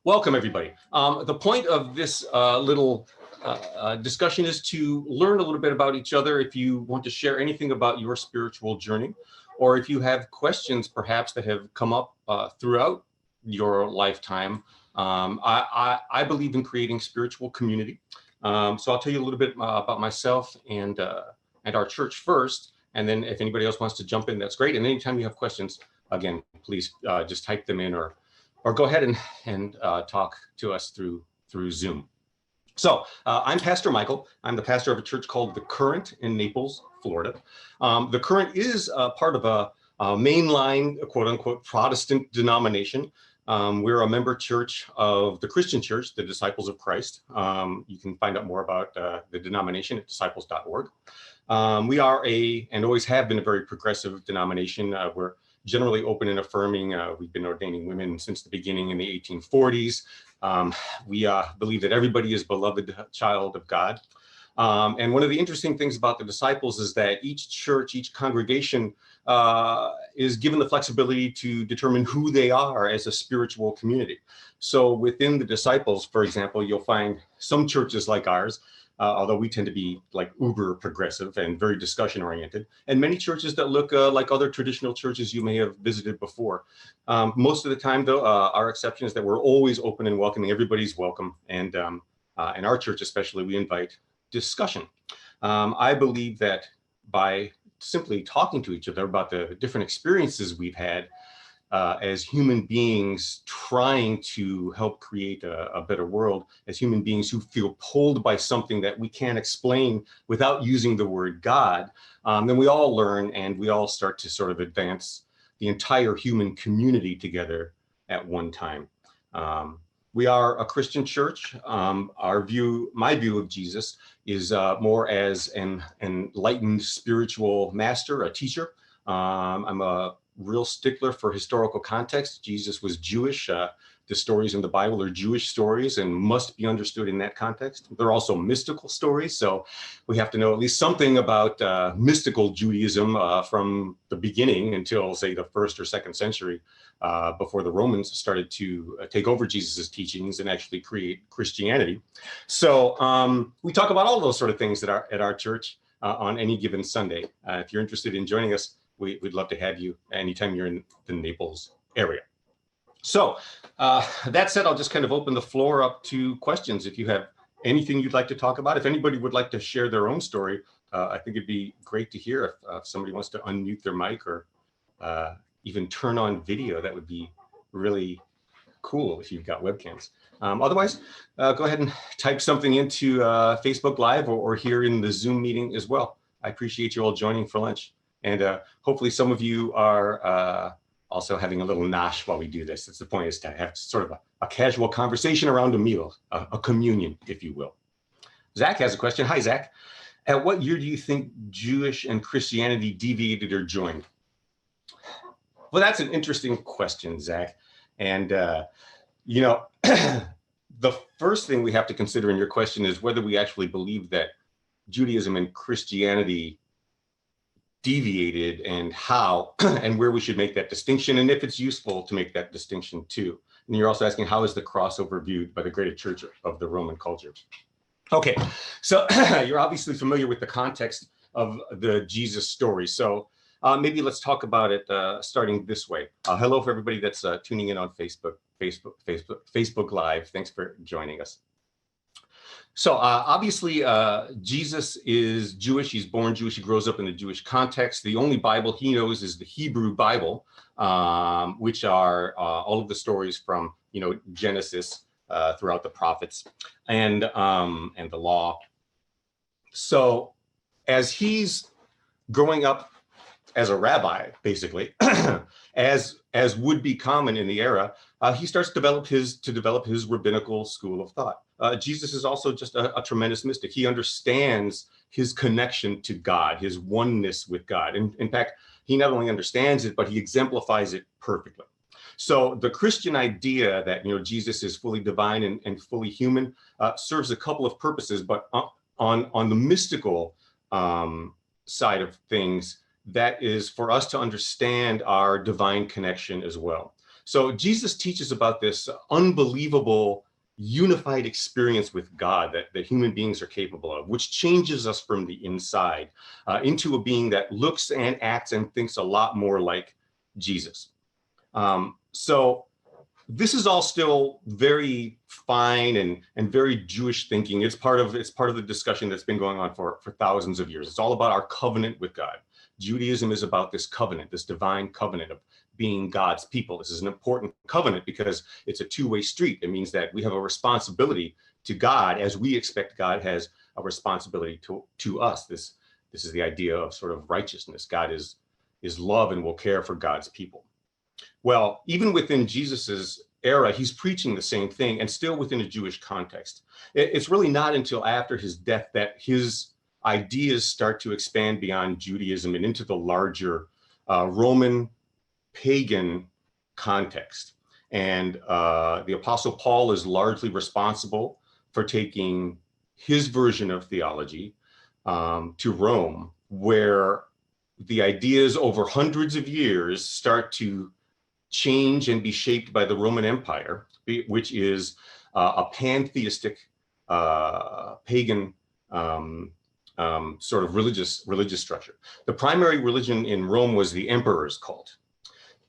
Welcome, everybody. The point of this little discussion is to learn a little bit about each other. If you want to share anything about your spiritual journey, or if you have questions perhaps that have come up throughout your lifetime, I believe in creating spiritual community. So I'll tell you a little bit about myself and our church first, and then if anybody else wants to jump in, that's great. And anytime you have questions, again, please just type them in or go ahead and talk to us through Zoom. So I'm Pastor Michael. I'm the pastor of a church called The Current in Naples, Florida. The Current is part of a mainline, quote unquote, Protestant denomination. We're a member church of the Christian Church, the Disciples of Christ. You can find out more about the denomination at disciples.org. We are and always have been a very progressive denomination. We're generally open and affirming. We've been ordaining women since the beginning in the 1840s. We believe that everybody is a beloved child of God. And one of the interesting things about the disciples is that each church, each congregation is given the flexibility to determine who they are as a spiritual community. So within the disciples, for example, you'll find some churches like ours, although we tend to be like uber progressive and very discussion oriented, and many churches that look like other traditional churches you may have visited before. Most of the time, though, our exception is that we're always open and welcoming. Everybody's welcome. And in our church especially, we invite discussion. I believe that by simply talking to each other about the different experiences we've had as human beings trying to help create a better world, as human beings who feel pulled by something that we can't explain without using the word God, then we all learn and we all start to sort of advance the entire human community together at one time. We are a Christian church. My view of Jesus is more as an enlightened spiritual master, a teacher. I'm a real stickler for historical context. Jesus was Jewish. The stories in the Bible are Jewish stories and must be understood in that context. They're also mystical stories, so we have to know at least something about mystical Judaism from the beginning until, say, the 1st or 2nd century, before the Romans started to take over Jesus's teachings and actually create Christianity. So we talk about all those sort of things at our church on any given Sunday. If you're interested in joining us, we'd love to have you anytime you're in the Naples area. So that said, I'll just kind of open the floor up to questions. If you have anything you'd like to talk about, if anybody would like to share their own story, I think it'd be great to hear if somebody wants to unmute their mic or even turn on video. That would be really cool if you've got webcams. Otherwise, go ahead and type something into Facebook Live or here in the Zoom meeting as well. I appreciate you all joining for lunch. And hopefully some of you are also having a little nosh while we do this. That's the point, is to have sort of a casual conversation around a meal, a communion, if you will. Zach has a question. Hi, Zach. At what year do you think Jewish and Christianity deviated or joined? Well, that's an interesting question, Zach. And, you know, the first thing we have to consider in your question is whether we actually believe that Judaism and Christianity deviated and how and where we should make that distinction, and if it's useful to make that distinction too. And you're also asking, how is the crossover viewed by the greater church of the Roman culture? Okay, so you're obviously familiar with the context of the Jesus story. So maybe let's talk about it starting this way. Hello for everybody that's tuning in on Facebook Live. Thanks for joining us. So obviously, Jesus is Jewish. He's born Jewish. He grows up in the Jewish context. The only Bible he knows is the Hebrew Bible, which are all of the stories from, Genesis throughout the prophets and the law. So as he's growing up as a rabbi, basically, as would be common in the era, he starts to develop his rabbinical school of thought. Jesus is also just a tremendous mystic. He understands his connection to God, his oneness with God. And in fact, he not only understands it, but he exemplifies it perfectly. So the Christian idea that, Jesus is fully divine and fully human serves a couple of purposes, but on the mystical side of things, that is for us to understand our divine connection as well. So Jesus teaches about this unbelievable unified experience with God that human beings are capable of, which changes us from the inside into a being that looks and acts and thinks a lot more like Jesus. So this is all still very fine and very Jewish thinking. It's part of the discussion that's been going on for thousands of years. It's all about our covenant with God. Judaism is about this covenant, this divine covenant of being God's people. This is an important covenant because it's a two-way street. It means that we have a responsibility to God as we expect God has a responsibility to us. This is the idea of sort of righteousness. God is love and will care for God's people. Well, even within Jesus's era, he's preaching the same thing and still within a Jewish context. It's really not until after his death that his ideas start to expand beyond Judaism and into the larger Roman pagan context. And the Apostle Paul is largely responsible for taking his version of theology to Rome, where the ideas over hundreds of years start to change and be shaped by the Roman Empire, which is a pantheistic pagan sort of religious structure. The primary religion in Rome was the emperor's cult.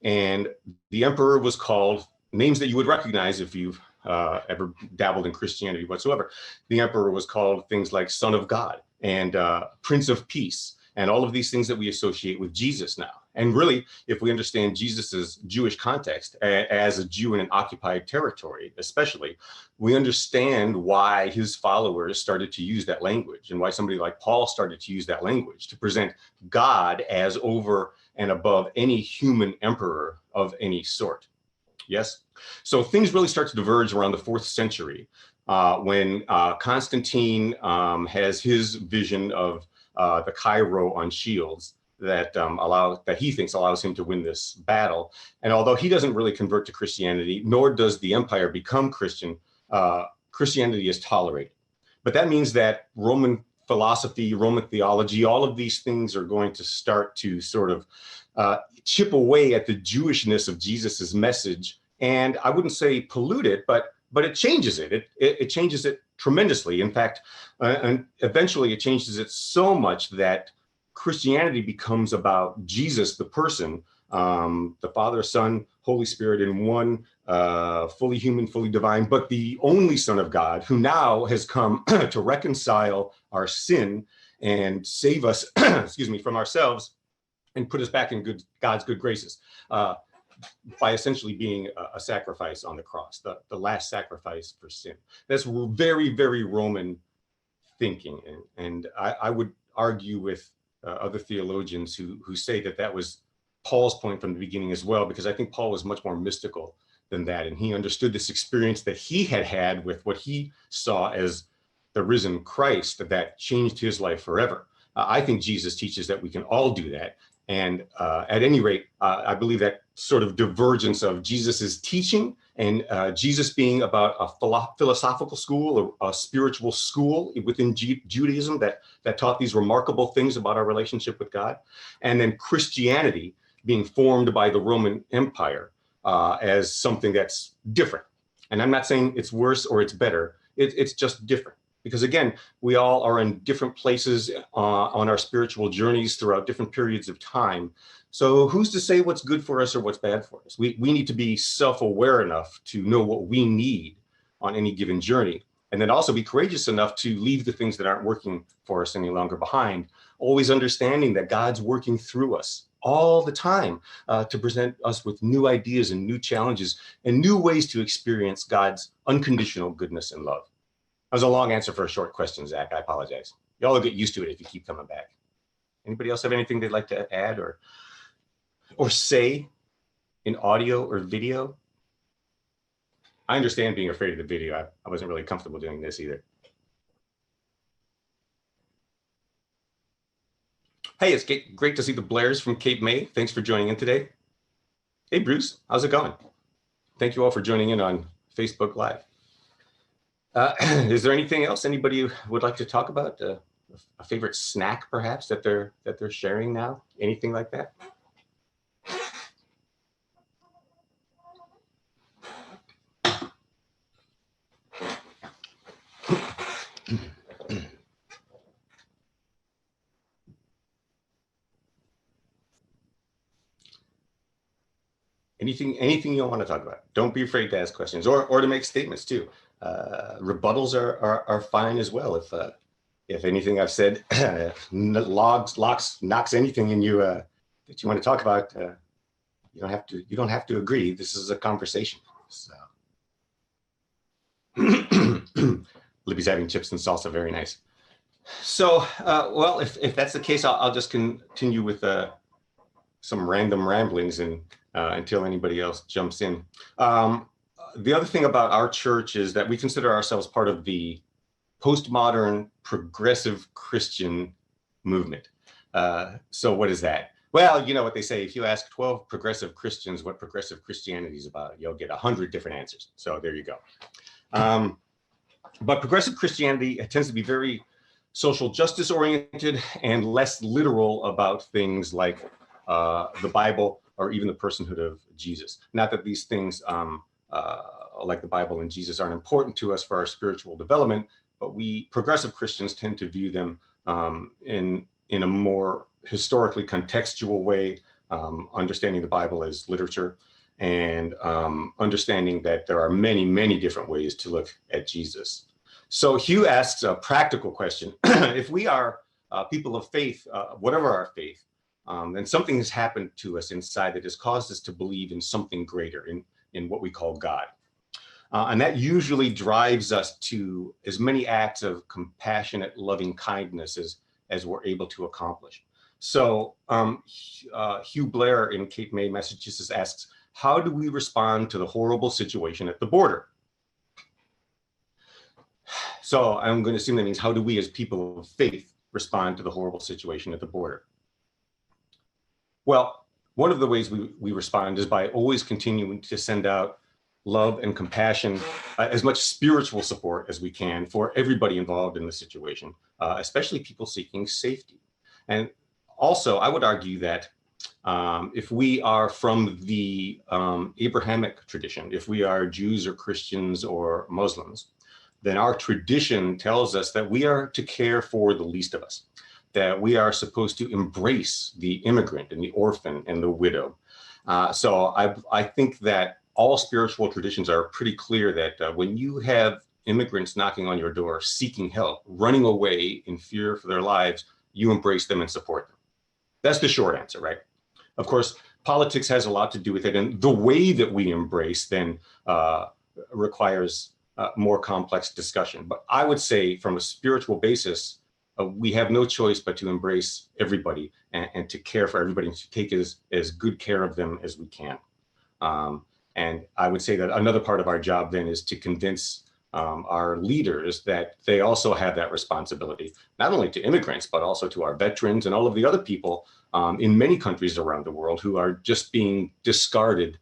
And the emperor was called names that you would recognize if you've ever dabbled in Christianity whatsoever. The emperor was called things like Son of God and Prince of Peace, and all of these things that we associate with Jesus now. And really, if we understand Jesus's Jewish context as a Jew in an occupied territory, especially, we understand why his followers started to use that language and why somebody like Paul started to use that language to present God as over and above any human emperor of any sort. Yes? So things really start to diverge around the 4th century when Constantine has his vision of the Cairo on shields that he thinks allows him to win this battle. And although he doesn't really convert to Christianity, nor does the empire become Christian, Christianity is tolerated. But that means that Roman philosophy, Roman theology, all of these things are going to start to sort of chip away at the Jewishness of Jesus's message. And I wouldn't say pollute it, but it changes it. It changes it tremendously. In fact, and eventually it changes it so much that Christianity becomes about Jesus, the person, the Father, Son, Holy Spirit in one, fully human, fully divine, but the only Son of God, who now has come to reconcile our sin and save us, excuse me, from ourselves and put us back in God's good graces by essentially being a sacrifice on the cross, the last sacrifice for sin. That's very, very Roman thinking. And I would argue with other theologians who say that was Paul's point from the beginning as well, because I think Paul was much more mystical than that. And he understood this experience that he had with what he saw as the risen Christ that changed his life forever. I think Jesus teaches that we can all do that. And at any rate, I believe that sort of divergence of Jesus's teaching and Jesus being about a philosophical school or a spiritual school within Judaism that taught these remarkable things about our relationship with God, and then Christianity being formed by the Roman Empire as something that's different. And I'm not saying it's worse or it's better. It's just different. Because again, we all are in different places on our spiritual journeys throughout different periods of time. So who's to say what's good for us or what's bad for us? We need to be self-aware enough to know what we need on any given journey. And then also be courageous enough to leave the things that aren't working for us any longer behind, always understanding that God's working through us all the time to present us with new ideas and new challenges and new ways to experience God's unconditional goodness and love. That was a long answer for a short question, Zach. I apologize. Y'all will get used to it if you keep coming back. Anybody else have anything they'd like to add or say in audio or video? I understand being afraid of the video. I wasn't really comfortable doing this either. Hey, it's great to see the Blairs from Cape May. Thanks for joining in today. Hey, Bruce, how's it going? Thank you all for joining in on Facebook Live. Is there anything else anybody would like to talk about? A favorite snack, perhaps, that they're sharing now? Anything like that? anything you want to talk about. Don't be afraid to ask questions or to make statements too. Rebuttals are fine as well. If anything I've said knocks anything in you that you want to talk about, you don't have to agree. This is a conversation. So. Libby's having chips and salsa, very nice. So, well, if that's the case, I'll just continue with some random ramblings and until anybody else jumps in. The other thing about our church is that we consider ourselves part of the postmodern progressive Christian movement. So what is that? Well, you know what they say, if you ask 12 progressive Christians what progressive Christianity is about, you'll get 100 different answers. So there you go. But progressive Christianity tends to be very social justice oriented and less literal about things like the Bible or even the personhood of Jesus. Not that these things like the Bible and Jesus aren't important to us for our spiritual development, but we progressive Christians tend to view them in a more historically contextual way, understanding the Bible as literature and understanding that there are many, many different ways to look at Jesus. So Hugh asks a practical question. If we are people of faith, whatever our faith, then something has happened to us inside that has caused us to believe in something greater, in what we call God. And that usually drives us to as many acts of compassionate, loving kindness as we're able to accomplish. So Hugh Blair in Cape May, Massachusetts asks, how do we respond to the horrible situation at the border? So I'm going to assume that means how do we as people of faith respond to the horrible situation at the border? Well, one of the ways we respond is by always continuing to send out love and compassion, as much spiritual support as we can for everybody involved in the situation, especially people seeking safety. And also, I would argue that if we are from the Abrahamic tradition, if we are Jews or Christians or Muslims, then our tradition tells us that we are to care for the least of us, that we are supposed to embrace the immigrant and the orphan and the widow. So I think that all spiritual traditions are pretty clear that when you have immigrants knocking on your door, seeking help, running away in fear for their lives, you embrace them and support them. That's the short answer, right? Of course, politics has a lot to do with it. And the way that we embrace then requires more complex discussion. But I would say from a spiritual basis, we have no choice but to embrace everybody and to care for everybody and to take as good care of them as we can. And I would say that another part of our job then is to convince our leaders that they also have that responsibility, not only to immigrants, but also to our veterans and all of the other people in many countries around the world who are just being discarded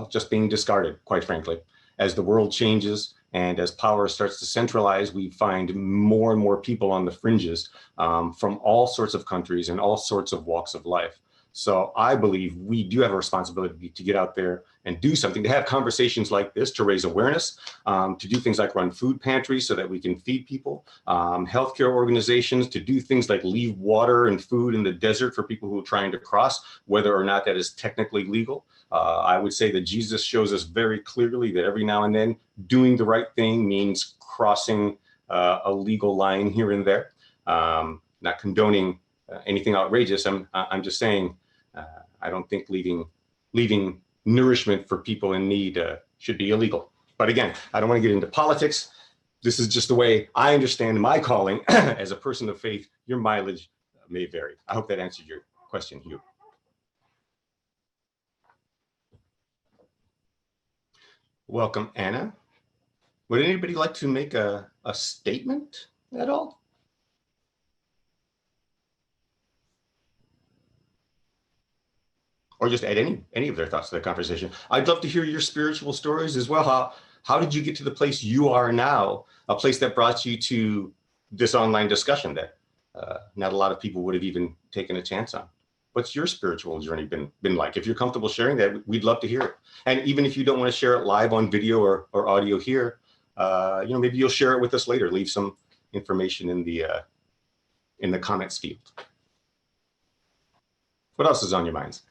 just being discarded, quite frankly. As the world changes and as power starts to centralize, we find more and more people on the fringes from all sorts of countries and all sorts of walks of life. So I believe we do have a responsibility to get out there and do something, to have conversations like this, to raise awareness, to do things like run food pantries so that we can feed people, healthcare organizations, to do things like leave water and food in the desert for people who are trying to cross, whether or not that is technically legal. I would say that Jesus shows us very clearly that every now and then doing the right thing means crossing a legal line here and there. Not condoning anything outrageous. I'm just saying I don't think leaving nourishment for people in need should be illegal. But again, I don't want to get into politics. This is just the way I understand my calling as a person of faith. Your mileage may vary. I hope that answered your question, Hugh. Welcome, Anna. Would anybody like to make a statement at all? Or just add any of their thoughts to the conversation. I'd love to hear your spiritual stories as well. How did you get to the place you are now, a place that brought you to this online discussion that not a lot of people would have even taken a chance on? What's your spiritual journey been like? If you're comfortable sharing that, we'd love to hear it. And even if you don't want to share it live on video or audio here, maybe you'll share it with us later. Leave some information in the comments field. What else is on your minds?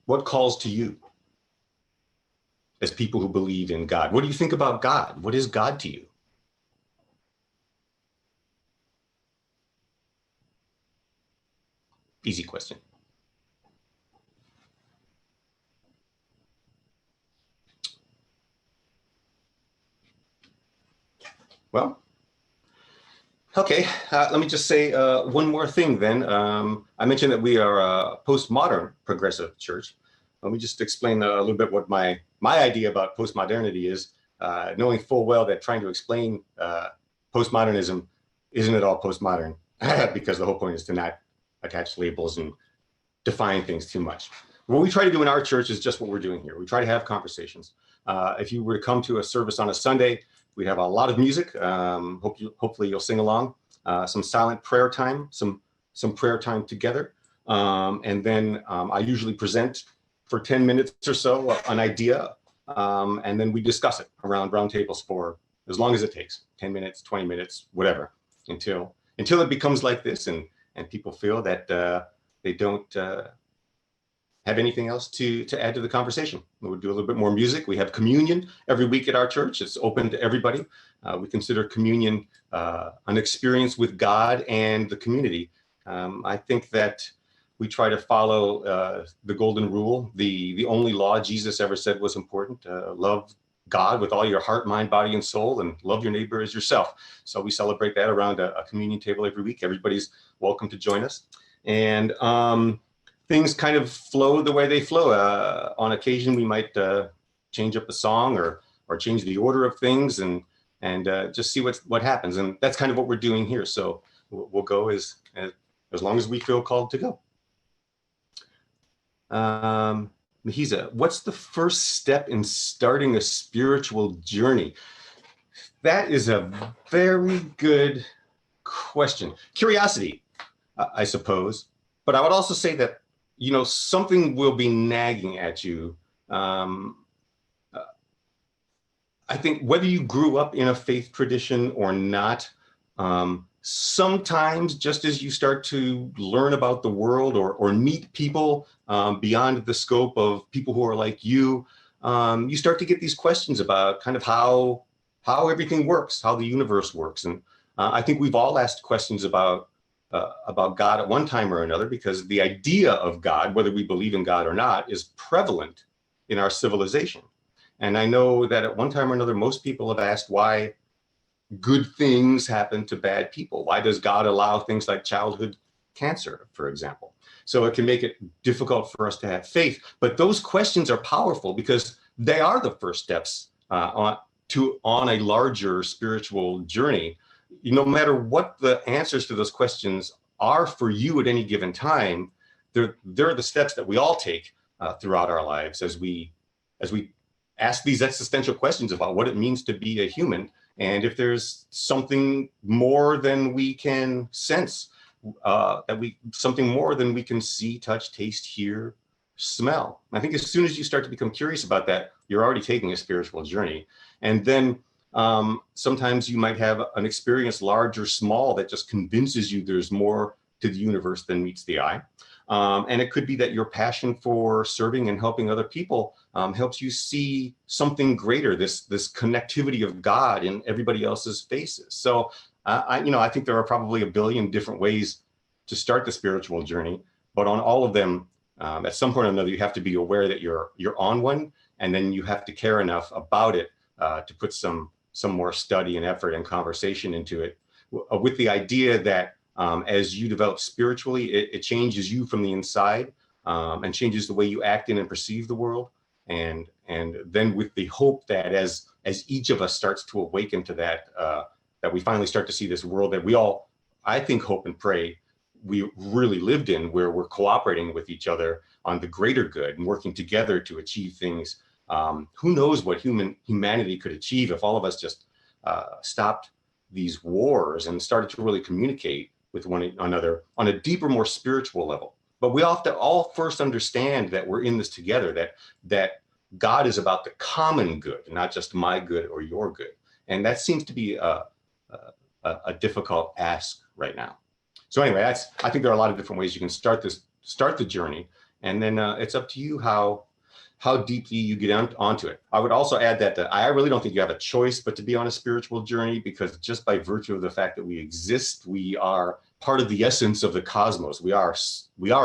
What calls to you as people who believe in God? What do you think about God? What is God to you? Easy question. Well, okay, let me just say one more thing then. I mentioned that we are a postmodern progressive church. Let me just explain a little bit what my idea about postmodernity is, knowing full well that trying to explain postmodernism isn't at all postmodern, because the whole point is to not attach labels and define things too much. What we try to do in our church is just what we're doing here. We try to have conversations. If you were to come to a service on a Sunday, we have a lot of music. Hopefully you'll sing along. Some silent prayer time, some prayer time together. And then I usually present for 10 minutes or so an idea. And then we discuss it around round tables for as long as it takes, 10 minutes, 20 minutes, whatever, until it becomes like this and people feel that they don't have anything else to add to the conversation. We'll do a little bit more music. We have communion every week at our church. It's open to everybody. We consider communion an experience with God and the community. I think that we try to follow the golden rule, the only law Jesus ever said was important. Love God with all your heart, mind, body, and soul, and love your neighbor as yourself. So we celebrate that around a communion table every week. Everybody's welcome to join us. And things kind of flow the way they flow. On occasion, we might change up a song or change the order of things and just see what happens. And that's kind of what we're doing here. So we'll go as long as we feel called to go. Mahiza, what's the first step in starting a spiritual journey? That is a very good question. Curiosity, I suppose. But I would also say that, something will be nagging at you. I think whether you grew up in a faith tradition or not, sometimes just as you start to learn about the world or meet people beyond the scope of people who are like you, you start to get these questions about kind of how everything works, how the universe works. And I think we've all asked questions about God at one time or another, because the idea of God, whether we believe in God or not, is prevalent in our civilization. And I know that at one time or another, most people have asked why good things happen to bad people. Why does God allow things like childhood cancer, for example? So it can make it difficult for us to have faith. But those questions are powerful because they are the first steps on a larger spiritual journey. No matter what the answers to those questions are for you at any given time, they're the steps that we all take throughout our lives as we ask these existential questions about what it means to be a human. And if there's something more than we can sense, something more than we can see, touch, taste, hear, smell. I think as soon as you start to become curious about that, you're already taking a spiritual journey. And then sometimes you might have an experience, large or small, that just convinces you there's more to the universe than meets the eye. And it could be that your passion for serving and helping other people helps you see something greater, this connectivity of God in everybody else's faces. So I think there are probably a billion different ways to start the spiritual journey, but on all of them, at some point or another, you have to be aware that you're on one, and then you have to care enough about it to put some more study and effort and conversation into it, with the idea that as you develop spiritually, it changes you from the inside and changes the way you act in and perceive the world. And then with the hope that as each of us starts to awaken to that, that we finally start to see this world that we all, I think, hope and pray we really lived in, where we're cooperating with each other on the greater good and working together to achieve things. Who knows what humanity could achieve if all of us just stopped these wars and started to really communicate with one another on a deeper, more spiritual level. But we have to all first understand that we're in this together, that God is about the common good, not just my good or your good. And that seems to be a difficult ask right now. So anyway, I think there are a lot of different ways you can start the journey. And then it's up to you how deeply you get onto it. I would also add that I really don't think you have a choice but to be on a spiritual journey, because just by virtue of the fact that we exist, we are part of the essence of the cosmos. We are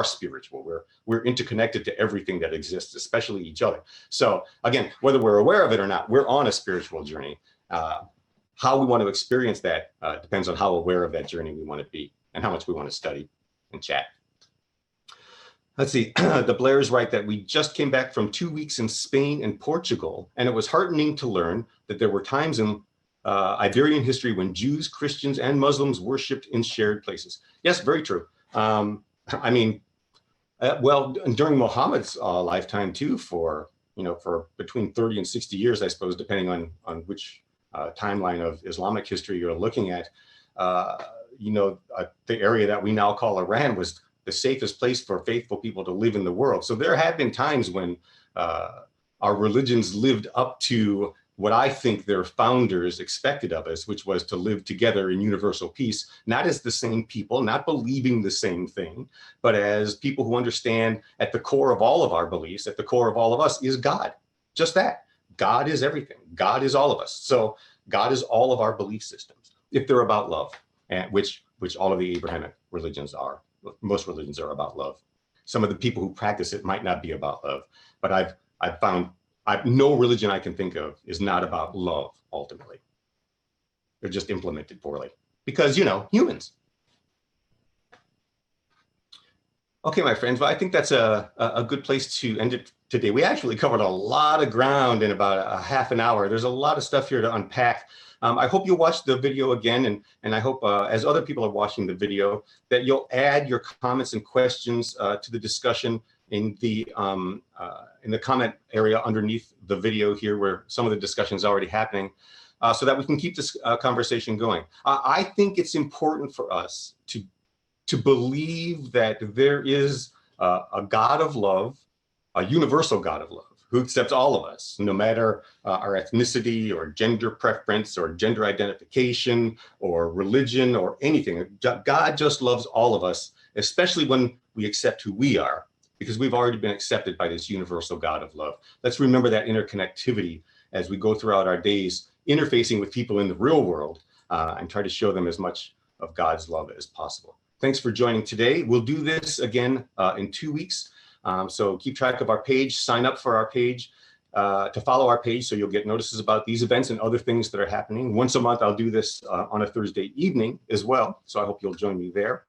spiritual. We're interconnected to everything that exists, especially each other. So again, whether we're aware of it or not, we're on a spiritual journey. How we want to experience that depends on how aware of that journey we want to be and how much we want to study and chat. Let's see, the Blairs write that we just came back from 2 weeks in Spain and Portugal, and it was heartening to learn that there were times in Iberian history when Jews, Christians, and Muslims worshipped in shared places. Yes, very true. I mean, well, during Muhammad's lifetime too, for between 30 and 60 years, I suppose, depending on which timeline of Islamic history you're looking at, the area that we now call Iran was the safest place for faithful people to live in the world. So there have been times when our religions lived up to what I think their founders expected of us, which was to live together in universal peace, not as the same people, not believing the same thing, but as people who understand at the core of all of our beliefs, at the core of all of us is God. Just that. God is everything. God is all of us. So God is all of our belief systems, if they're about love, and which all of the Abrahamic religions are. Most religions are about love. Some of the people who practice it might not be about love, but I've found no religion I can think of is not about love ultimately. They're just implemented poorly because, humans. Okay, my friends, well, I think that's a good place to end it today. We actually covered a lot of ground in about a half an hour. There's a lot of stuff here to unpack. I hope you'll watch the video again, and I hope as other people are watching the video that you'll add your comments and questions to the discussion in the comment area underneath the video here, where some of the discussion is already happening, so that we can keep this conversation going. I think it's important for us to believe that there is a God of love, a universal God of love, who accepts all of us, no matter our ethnicity or gender preference or gender identification or religion or anything. God just loves all of us, especially when we accept who we are, because we've already been accepted by this universal God of love. Let's remember that interconnectivity as we go throughout our days, interfacing with people in the real world, and try to show them as much of God's love as possible. Thanks for joining today. We'll do this again in 2 weeks. So keep track of our page, sign up for our page, to follow our page so you'll get notices about these events and other things that are happening. Once a month, I'll do this on a Thursday evening as well. So I hope you'll join me there.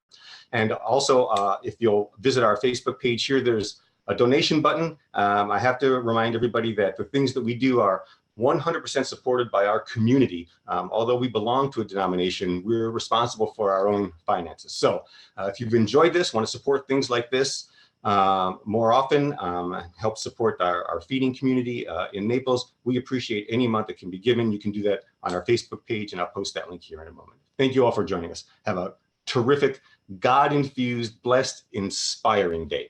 And also, if you'll visit our Facebook page here, there's a donation button. I have to remind everybody that the things that we do are 100% supported by our community. Although we belong to a denomination, we're responsible for our own finances. So if you've enjoyed this, want to support things like this more often, help support our feeding community in Naples, we appreciate any amount that can be given. You can do that on our Facebook page, and I'll post that link here in a moment. Thank you all for joining us. Have a terrific, God-infused, blessed, inspiring day.